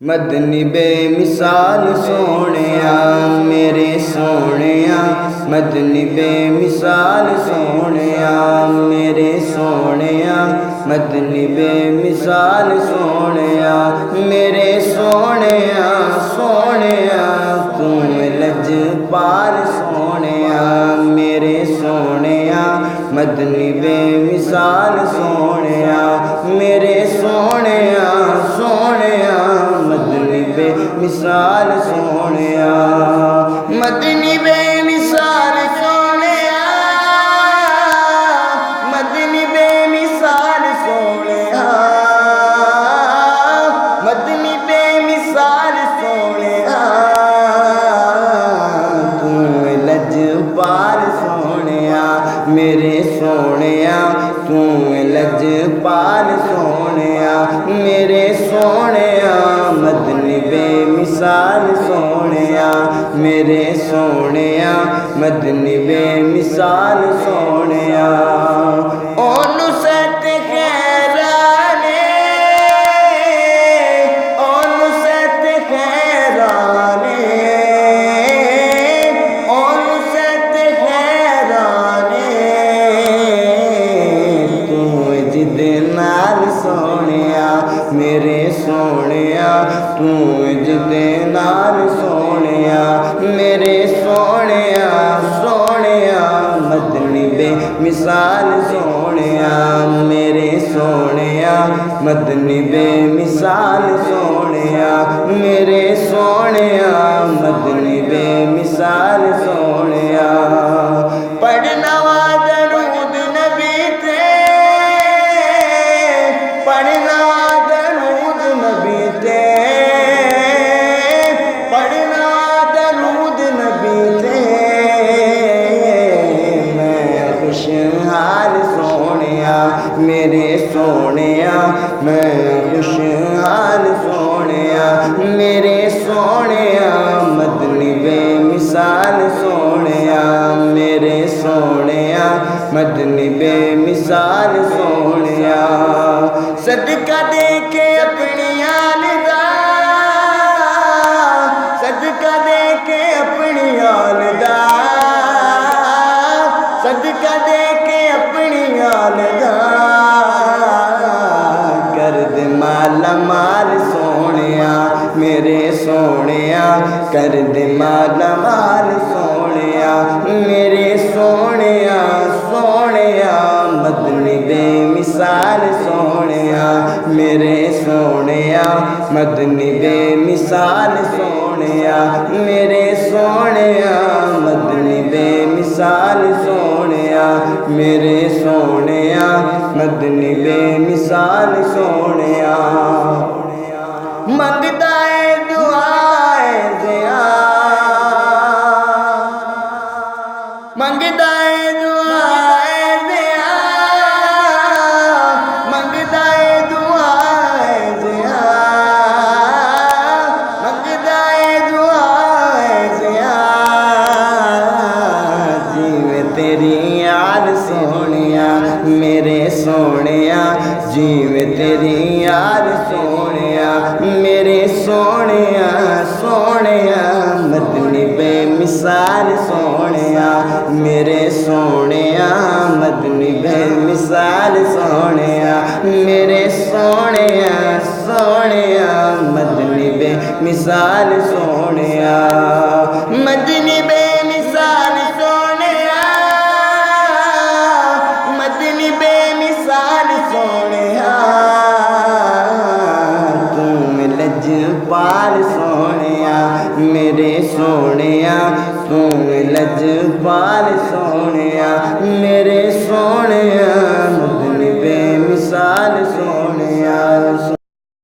मदनी बेमिसाल सोहणिया मेरे सोहणिया, मदनी बेमिसाल सोहणिया मेरे सोहणिया, मदनी बेमिसाल सोहणिया मेरे सोहणिया। सोहणिया तू लजपाल सोहणिया मेरे सोहणिया, मदनी बेमिसाल सोहणिया मेरे सोहणिया। सोहणिया मदनी बेमिसाल सोहणिया, मदनी बेमिसाल सोहणिया, मदनी बेमिसाल सोहणिया, मदनी बेमिसाल सोहणिया। तू लजपाल सोहणिया मेरे सोहणिया, तू लजपाल सोहणिया मेरे सोहणिया, मदनी बेमिसाल सोहणिया मेरे सोहणिया, मदनी बेमिसाल सोहणिया। ओ नुसरत खैराने, ओ नुसरत खैराने, ओ नुसरत खैराने। तू जिदे नाल सोहणिया मेरे सोहणिया, तू जिदे नाल सोहणिया मेरे सोहणिया। सोहणिया मदनी बेमिसाल सोहणिया मेरे सोहणिया, मदनी बेमिसाल सोहणिया मेरे सोहणिया, मदनी बेमिसाल सोहणिया। पढ़ना वा दरूद नबी ते, पढ़ना दरूद नबी ते, पढ़ना दरूद नबी ते। मैं खुशहाल सोहणिया मेरे सोहणिया, मैं खुशहाल सोहणिया मेरे सोहणिया, मदनी बेमिसाल सोहणिया मेरे सोहणिया, मदनी बेमिसाल सोहणिया। सदका दे के अपनी आल दा, सदका दे के अपनी आल दा, सदका दे के अपनी आल दा। कर दे माला माल सोहणिया मेरे सोहणिया, कर दे माला माल सोहणिया मेरे सोहणिया। सोहणिया मदनी बेमिसाल सोहणिया मेरे सोहणिया, मदनी बेमिसाल सोहणिया मेरे सोहणिया, मदनी बेमिसाल सोहणिया मेरे सोहणिया, मदनी बेमिसाल सोहणिया। मंगदा है दुआए ज़िया, मंगदा है दुआए ज़िया, मंगदा है दुआए ज़िया, मंगदा है दुआए ज़िया। जीवे तेरी याद सोहणिया मेरे सोहणिया, जीवे तेरी याद सोहणिया मेरे सोहणिया। सोहणिया मदनी बेमिसाल सोहणिया मेरे सोहणिया, मदनी बेमिसाल सोहणिया मेरे सोहणिया। सोहणिया मदनी बेमिसाल सोहणिया, मदनी बेमिसाल सोहणिया, मदनी बेमिसाल सोहणिया। तू लजपाल सोहणिया मेरे सोहणिया, तू लजपाल सोहणिया मेरे सोहणिया, मदनी बेमिसाल सोहणिया।